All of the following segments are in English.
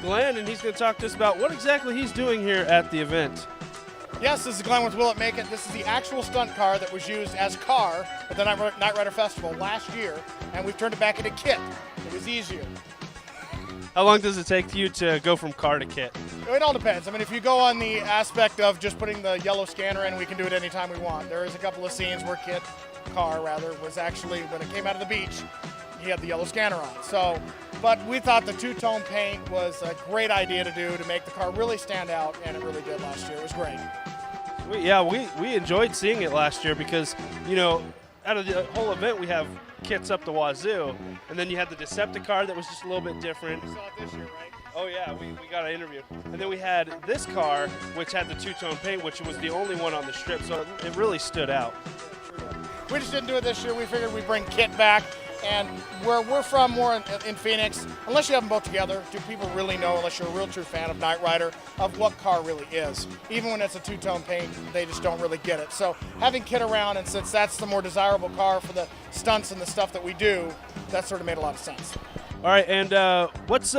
Glenn, and he's going to talk to us about what exactly he's doing here at the event. Yes, this is Glenn with Will It Make It. This is the actual stunt car that was used as car at the Night Rider Festival last year, and we've turned it back into kit. It was easier. How long does it take you to go from car to kit? It all depends. I mean, if you go on the aspect of just putting the yellow scanner in, we can do it anytime we want. There is a couple of scenes where car was actually, when it came out of the beach, he had the yellow scanner on. So, but we thought the two-tone paint was a great idea to do to make the car really stand out, and it really did last year. It was great. We enjoyed seeing it last year because, you know, out of the whole event we have kits up the wazoo, and then you had the Decepticon that was just a little bit different. You saw it this year, right? Oh yeah, we got an interview. And then we had this car, which had the two-tone paint, which was the only one on the strip, so it really stood out. We just didn't do it this year. We figured we'd bring kit back. And where we're from, more in Phoenix, unless you have them both together, do people really know, unless you're a real true fan of Knight Rider, of what car really is? Even when it's a two-tone paint, they just don't really get it. So having kit around, and since that's the more desirable car for the stunts and the stuff that we do, that sort of made a lot of sense. All right, and what's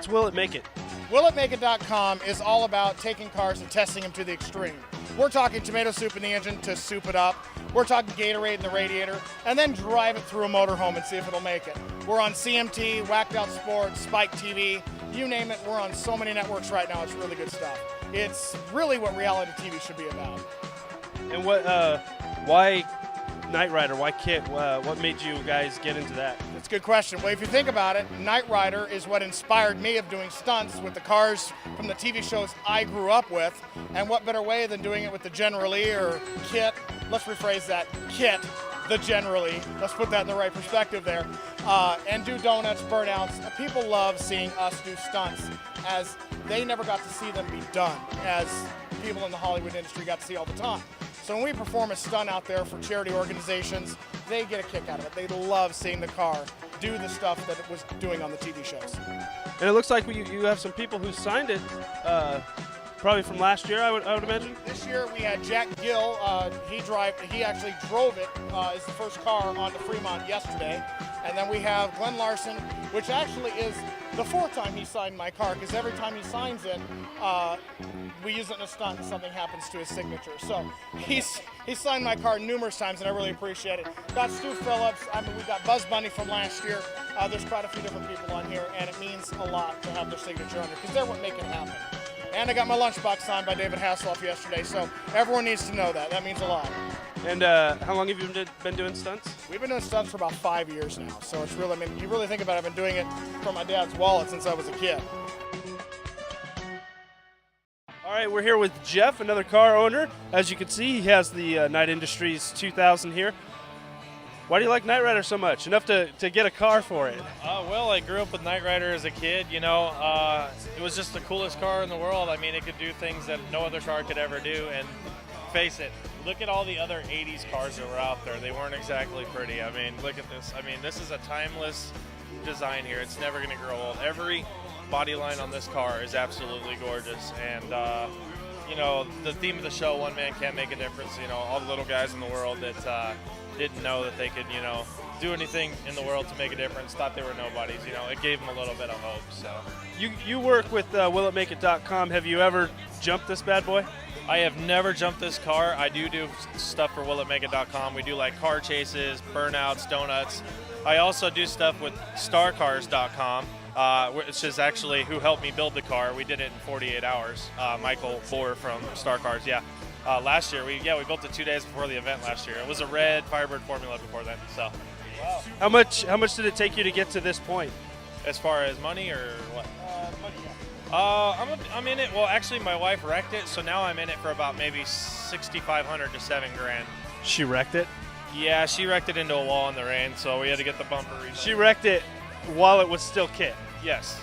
Will It Make It? WillItMakeIt.com is all about taking cars and testing them to the extreme. We're talking tomato soup in the engine to soup it up. We're talking Gatorade in the radiator, and then drive it through a motorhome and see if it'll make it. We're on CMT, Whacked Out Sports, Spike TV, you name it. We're on so many networks right now. It's really good stuff. It's really what reality TV should be about. And why Knight Rider? Why kit? What made you guys get into that? That's a good question. Well, if you think about it, Knight Rider is what inspired me of doing stunts with the cars from the TV shows I grew up with. And what better way than doing it with the Generally or kit? Let's rephrase that. Kit, the Generally. Let's put that in the right perspective there. And do donuts, burnouts. People love seeing us do stunts, as they never got to see them be done, as people in the Hollywood industry got to see all the time. So when we perform a stunt out there for charity organizations, they get a kick out of it. They love seeing the car do the stuff that it was doing on the TV shows. And it looks like you have some people who signed it, probably from last year, I would imagine. This year we had Jack Gill. He actually drove it as the first car onto Fremont yesterday. And then we have Glenn Larson, which actually is the fourth time he signed my car, because every time he signs it, we use it in a stunt and something happens to his signature. So he's signed my car numerous times, and I really appreciate it. Got Stu Phillips. I mean, we got Buzz Bunny from last year. There's quite a few different people on here, and it means a lot to have their signature on it, because they're what make it happen. And I got my lunchbox signed by David Hasselhoff yesterday, so everyone needs to know that. That means a lot. And how long have you been doing stunts? We've been doing stunts for about 5 years now, so it's really, I mean, you really think about it, I've been doing it from my dad's wallet since I was a kid. All right, we're here with Jeff, another car owner. As you can see, he has the Knight Industries 2000 here. Why do you like Knight Rider so much? Enough to get a car for it? Well, I grew up with Knight Rider as a kid, you know. It was just the coolest car in the world. I mean, it could do things that no other car could ever do, and face it, look at all the other 80s cars that were out there. They weren't exactly pretty. I mean, look at this. I mean, this is a timeless design here. It's never going to grow old. Every body line on this car is absolutely gorgeous, and you know, the theme of the show, one man can't make a difference. You know, all the little guys in the world that didn't know that they could, you know, do anything in the world to make a difference, thought they were nobodies. You know, it gave them a little bit of hope. So you work with WillItMakeIt.com. Have you ever jumped this bad boy? I have never jumped this car. I do stuff for WillItMakeIt.com. We do like car chases, burnouts, donuts. I also do stuff with StarCars.com, which is actually who helped me build the car. We did it in 48 hours. Michael Bohr from Star Cars, yeah. last year. We built it 2 days before the event last year. It was a red Firebird Formula before then. So, How much did it take you to get to this point? as far as money or what? Money, yeah. I'm in it. Well, actually, my wife wrecked it, so now I'm in it for about maybe 6,500 to 7 grand. She wrecked it. Yeah, she wrecked it into a wall in the rain, so we had to get the bumper redone. She wrecked it while it was still kit. Yes.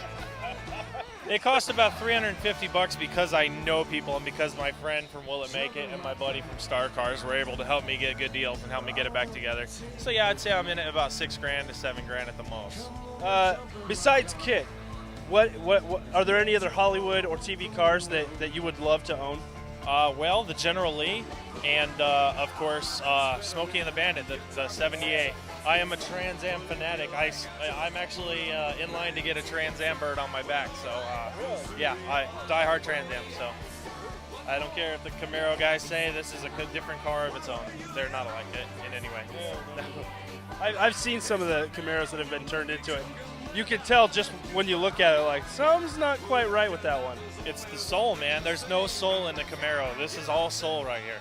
It cost about $350 because I know people and because my friend from Will It Make It and my buddy from Star Cars were able to help me get good deals and help me get it back together. So yeah, I'd say I'm in it about 6 grand to 7 grand at the most. Besides kit, what are there any other Hollywood or TV cars that you would love to own? Well, the General Lee and of course Smokey and the Bandit, the 78. I am a Trans Am fanatic. I'm actually in line to get a Trans Am bird on my back. So yeah, I die-hard Trans Am. So I don't care if the Camaro guys say this is a different car of its own. They're not like it in any way. I've seen some of the Camaros that have been turned into it. You can tell just when you look at it, like, something's not quite right with that one. It's the soul, man. There's no soul in the Camaro. This is all soul right here.